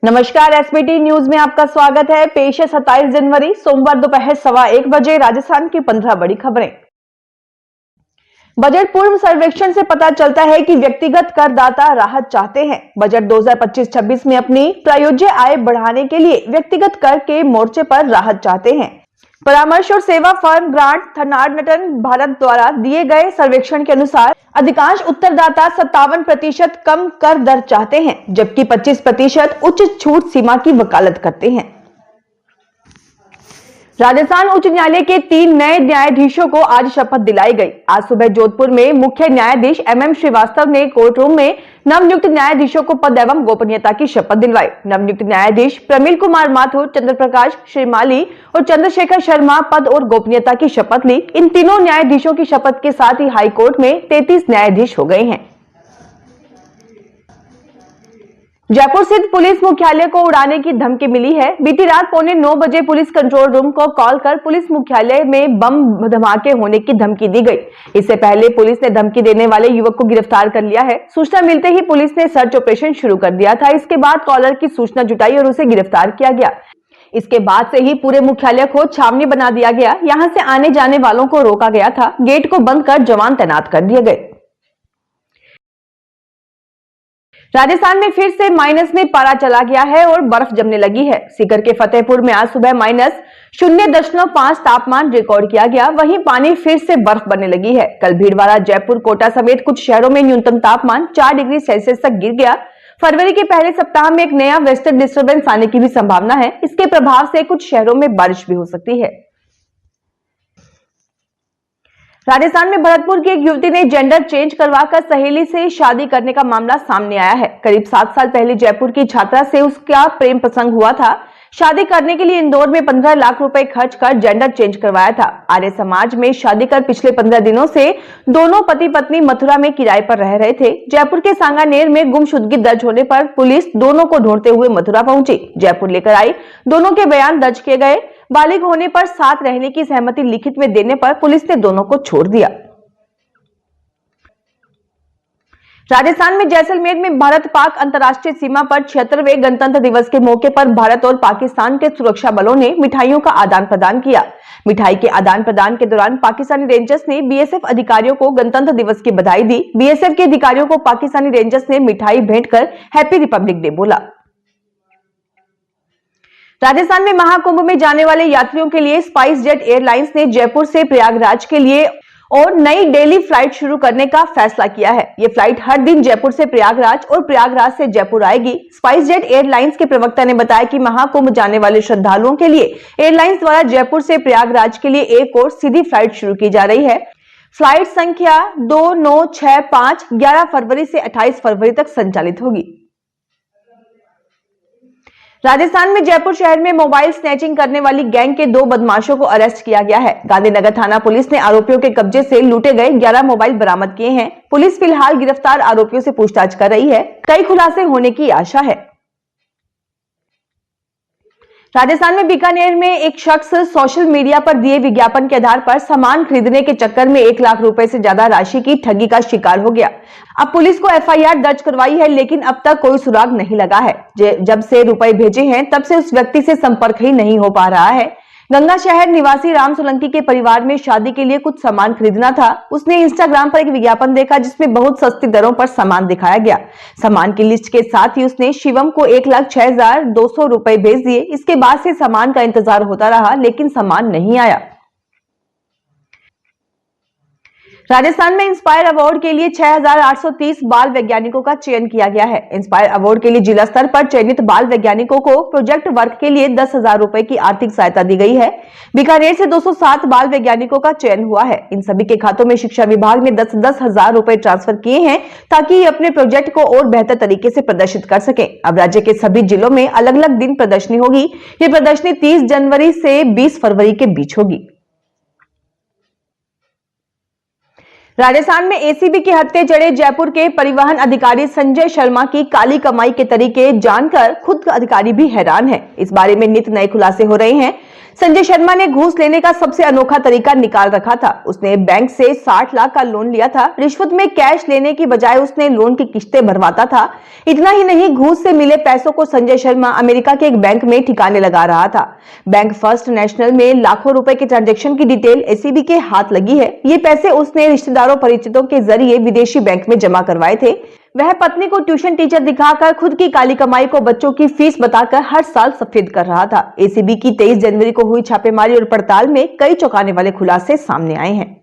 नमस्कार, SBT news में आपका स्वागत है। पेश है 27 जनवरी सोमवार दोपहर 1:15 बजे राजस्थान की 15 बड़ी खबरें। बजट पूर्व सर्वेक्षण से पता चलता है कि व्यक्तिगत करदाता राहत चाहते हैं। बजट 2025-26 में अपनी प्रायोज्य आय बढ़ाने के लिए व्यक्तिगत कर के मोर्चे पर राहत चाहते हैं। परामर्श और सेवा फर्म ग्रांट थर्नाटन भारत द्वारा दिए गए सर्वेक्षण के अनुसार अधिकांश उत्तरदाता 57% कम कर दर चाहते हैं, जबकि 25% उच्च छूट सीमा की वकालत करते हैं। राजस्थान उच्च न्यायालय के 3 नए न्यायाधीशों को आज शपथ दिलाई गई। आज सुबह जोधपुर में मुख्य न्यायाधीश MM श्रीवास्तव ने कोर्ट रूम में नवनियुक्त न्यायाधीशों को पद एवं गोपनीयता की शपथ दिलवाई। नवनियुक्त न्यायाधीश प्रमिल कुमार माथुर, चंद्र प्रकाश श्रीमाली और चंद्रशेखर शर्मा पद और गोपनीयता की शपथ ली। इन तीनों न्यायाधीशों की शपथ के साथ ही हाईकोर्ट में 33 न्यायाधीश हो गए हैं। जयपुर स्थित पुलिस मुख्यालय को उड़ाने की धमकी मिली है। बीती रात 9:15 बजे पुलिस कंट्रोल रूम को कॉल कर पुलिस मुख्यालय में बम धमाके होने की धमकी दी गई। इससे पहले पुलिस ने धमकी देने वाले युवक को गिरफ्तार कर लिया है। सूचना मिलते ही पुलिस ने सर्च ऑपरेशन शुरू कर दिया था। इसके बाद कॉलर की सूचना जुटाई और उसे गिरफ्तार किया गया। इसके बाद से ही पूरे मुख्यालय को छावनी बना दिया गया। यहां से आने जाने वालों को रोका गया था। गेट को बंद कर जवान तैनात कर दिए गए। राजस्थान में फिर से माइनस में पारा चला गया है और बर्फ जमने लगी है। सीकर के फतेहपुर में आज सुबह -0.5 तापमान रिकॉर्ड किया गया। वहीं पानी फिर से बर्फ बनने लगी है। कल भीलवाड़ा, जयपुर, कोटा समेत कुछ शहरों में न्यूनतम तापमान 4 डिग्री सेल्सियस तक गिर गया। फरवरी के पहले सप्ताह में एक नया वेस्टर्न डिस्टर्बेंस आने की भी संभावना है। इसके प्रभाव से कुछ शहरों में बारिश भी हो सकती है। राजस्थान में भरतपुर की एक युवती ने जेंडर चेंज करवाकर सहेली से शादी करने का मामला सामने आया है। करीब 7 साल पहले जयपुर की छात्रा से उसका प्रेम प्रसंग हुआ था। शादी करने के लिए इंदौर में 15 लाख रुपए खर्च कर जेंडर चेंज करवाया था। आर्य समाज में शादी कर पिछले 15 दिनों से दोनों पति पत्नी मथुरा में किराए पर रह रहे थे। जयपुर के सांगानेर में गुमशुदगी दर्ज होने पर पुलिस दोनों को ढूंढते हुए मथुरा पहुंची। जयपुर लेकर आई। दोनों के बयान दर्ज किए गए। बालिग होने पर साथ रहने की सहमति लिखित में देने पर पुलिस ने दोनों को छोड़ दिया। राजस्थान में जैसलमेर में भारत पाक अंतर्राष्ट्रीय सीमा पर 76वें गणतंत्र दिवस के मौके पर भारत और पाकिस्तान के सुरक्षा बलों ने मिठाइयों का आदान प्रदान किया। मिठाई के आदान प्रदान के दौरान पाकिस्तानी रेंजर्स ने BSF अधिकारियों को गणतंत्र दिवस की बधाई दी। BSF के अधिकारियों को पाकिस्तानी रेंजर्स ने मिठाई भेंट कर हैप्पी रिपब्लिक डे बोला। राजस्थान में महाकुंभ में जाने वाले यात्रियों के लिए स्पाइस जेट एयरलाइंस ने जयपुर से प्रयागराज के लिए और नई डेली फ्लाइट शुरू करने का फैसला किया है। ये फ्लाइट हर दिन जयपुर से प्रयागराज और प्रयागराज से जयपुर आएगी। स्पाइस जेट एयरलाइंस के प्रवक्ता ने बताया कि महाकुंभ जाने वाले श्रद्धालुओं के लिए एयरलाइंस द्वारा जयपुर से प्रयागराज के लिए एक और सीधी फ्लाइट शुरू की जा रही है। फ्लाइट संख्या 2965 11 फरवरी से 28 फरवरी तक संचालित होगी। राजस्थान में जयपुर शहर में मोबाइल स्नैचिंग करने वाली गैंग के 2 बदमाशों को अरेस्ट किया गया है। गांधीनगर थाना पुलिस ने आरोपियों के कब्जे से लूटे गए 11 मोबाइल बरामद किए हैं। पुलिस फिलहाल गिरफ्तार आरोपियों से पूछताछ कर रही है। कई खुलासे होने की आशा है। राजस्थान में बीकानेर में एक शख्स सोशल मीडिया पर दिए विज्ञापन के आधार पर सामान खरीदने के चक्कर में 1 लाख रुपए से ज्यादा राशि की ठगी का शिकार हो गया। अब पुलिस को FIR दर्ज करवाई है, लेकिन अब तक कोई सुराग नहीं लगा है। जब से रुपए भेजे हैं तब से उस व्यक्ति से संपर्क ही नहीं हो पा रहा है। गंगा शहर निवासी राम सोलंकी के परिवार में शादी के लिए कुछ सामान खरीदना था। उसने इंस्टाग्राम पर एक विज्ञापन देखा जिसमें बहुत सस्ती दरों पर सामान दिखाया गया। सामान की लिस्ट के साथ ही उसने शिवम को 1,06,200 रुपए भेज दिए। इसके बाद से सामान का इंतजार होता रहा, लेकिन सामान नहीं आया। राजस्थान में इंस्पायर अवार्ड के लिए 6,830 बाल वैज्ञानिकों का चयन किया गया है। इंस्पायर अवार्ड के लिए जिला स्तर पर चयनित बाल वैज्ञानिकों को प्रोजेक्ट वर्क के लिए 10,000 रुपए की आर्थिक सहायता दी गई है। बीकानेर से 207 बाल वैज्ञानिकों का चयन हुआ है। इन सभी के खातों में शिक्षा विभाग ने 10-10 हजार रुपए ट्रांसफर किए हैं ताकि ये अपने प्रोजेक्ट को और बेहतर तरीके से प्रदर्शित कर सके। अब राज्य के सभी जिलों में अलग अलग दिन प्रदर्शनी होगी। ये प्रदर्शनी 30 जनवरी से 20 फरवरी के बीच होगी। राजस्थान में एसीबी के हत्थे जड़े जयपुर के परिवहन अधिकारी संजय शर्मा की काली कमाई के तरीके जानकर खुद अधिकारी भी हैरान है। इस बारे में नित नए खुलासे हो रहे हैं। संजय शर्मा ने घूस लेने का सबसे अनोखा तरीका निकाल रखा था। उसने बैंक से 60 लाख का लोन लिया था। रिश्वत में कैश लेने की बजाय उसने लोन की किश्तें भरवाता था। इतना ही नहीं, घूस से मिले पैसों को संजय शर्मा अमेरिका के एक बैंक में ठिकाने लगा रहा था। बैंक फर्स्ट नेशनल में लाखों रुपए के ट्रांजैक्शन की डिटेल एसीबी के हाथ लगी है। ये पैसे उसने रिश्तेदारों परिचितों के जरिए विदेशी बैंक में जमा करवाए थे। वह पत्नी को ट्यूशन टीचर दिखाकर खुद की काली कमाई को बच्चों की फीस बताकर हर साल सफेद कर रहा था। एसीबी की 23 जनवरी को हुई छापेमारी और पड़ताल में कई चौंकाने वाले खुलासे सामने आए हैं।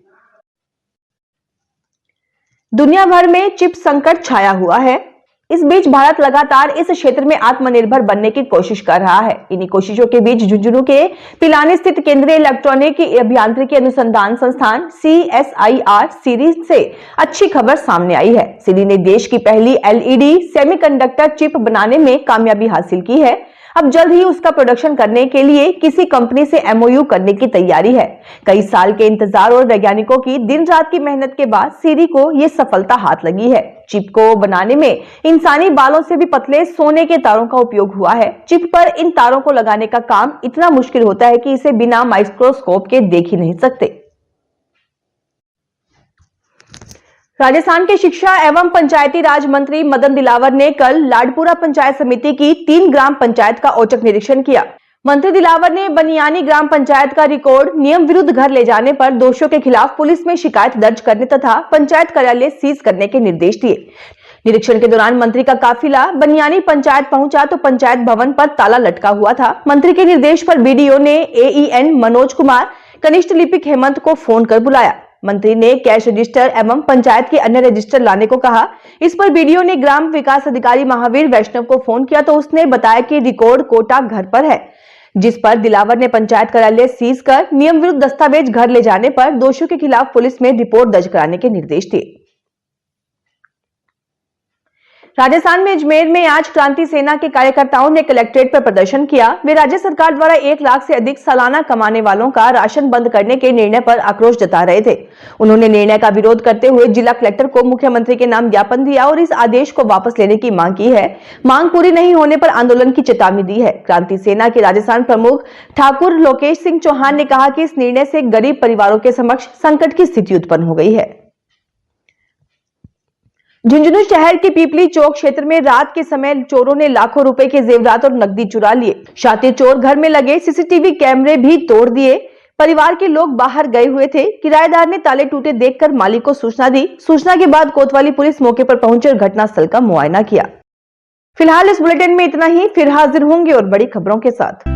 दुनिया भर में चिप संकट छाया हुआ है। इस बीच भारत लगातार इस क्षेत्र में आत्मनिर्भर बनने की कोशिश कर रहा है। इन्हीं कोशिशों के बीच झुंझुनू के पिलानी स्थित केंद्रीय इलेक्ट्रॉनिक अभियांत्रिकी अनुसंधान संस्थान CSIR सीरी से अच्छी खबर सामने आई है। सीरी ने देश की पहली LED सेमीकंडक्टर चिप बनाने में कामयाबी हासिल की है। अब जल्द ही उसका प्रोडक्शन करने के लिए किसी कंपनी से MOU करने की तैयारी है। कई साल के इंतजार और वैज्ञानिकों की दिन रात की मेहनत के बाद सीरी को यह सफलता हाथ लगी है। चिप को बनाने में इंसानी बालों से भी पतले सोने के तारों का उपयोग हुआ है। चिप पर इन तारों को लगाने का काम इतना मुश्किल होता है कि इसे बिना माइक्रोस्कोप के देख ही नहीं सकते। राजस्थान के शिक्षा एवं पंचायती राज मंत्री मदन दिलावर ने कल लाडपुरा पंचायत समिति की 3 ग्राम पंचायत का औचक निरीक्षण किया। मंत्री दिलावर ने बनियानी ग्राम पंचायत का रिकॉर्ड नियम विरुद्ध घर ले जाने पर दोषियों के खिलाफ पुलिस में शिकायत दर्ज करने तथा पंचायत कार्यालय सीज करने के निर्देश दिए। निरीक्षण के दौरान मंत्री का काफिला बनियानी पंचायत पहुंचा तो पंचायत भवन पर ताला लटका हुआ था। मंत्री के निर्देश पर BDO ने AEN मनोज कुमार, कनिष्ठ लिपिक हेमंत को फोन कर बुलाया। मंत्री ने कैश रजिस्टर एवं पंचायत के अन्य रजिस्टर लाने को कहा। इस पर BDO ने ग्राम विकास अधिकारी महावीर वैष्णव को फोन किया तो उसने बताया कि रिकॉर्ड कोटा घर पर है, जिस पर दिलावर ने पंचायत कार्यालय सीज कर नियम विरुद्ध दस्तावेज घर ले जाने पर दोषियों के खिलाफ पुलिस में रिपोर्ट दर्ज कराने के निर्देश दिए। राजस्थान में अजमेर में आज क्रांति सेना के कार्यकर्ताओं ने कलेक्ट्रेट पर प्रदर्शन किया। वे राज्य सरकार द्वारा 1 लाख से अधिक सालाना कमाने वालों का राशन बंद करने के निर्णय पर आक्रोश जता रहे थे। उन्होंने निर्णय का विरोध करते हुए जिला कलेक्टर को मुख्यमंत्री के नाम ज्ञापन दिया और इस आदेश को वापस लेने की मांग की है। मांग पूरी नहीं होने पर आंदोलन की चेतावनी दी है। क्रांति सेना के राजस्थान प्रमुख ठाकुर लोकेश सिंह चौहान ने कहा कि इस निर्णय से गरीब परिवारों के समक्ष संकट की स्थिति उत्पन्न हो गई है। झुंझुनू शहर के पीपली चौक क्षेत्र में रात के समय चोरों ने लाखों रुपए के जेवरात और नकदी चुरा लिए। शातिर चोर घर में लगे CCTV कैमरे भी तोड़ दिए। परिवार के लोग बाहर गए हुए थे। किराएदार ने ताले टूटे देखकर मालिक को सूचना दी। सूचना के बाद कोतवाली पुलिस मौके पर पहुंची और घटनास्थल का मुआयना किया। फिलहाल इस बुलेटिन में इतना ही। फिर हाजिर होंगे और बड़ी खबरों के साथ।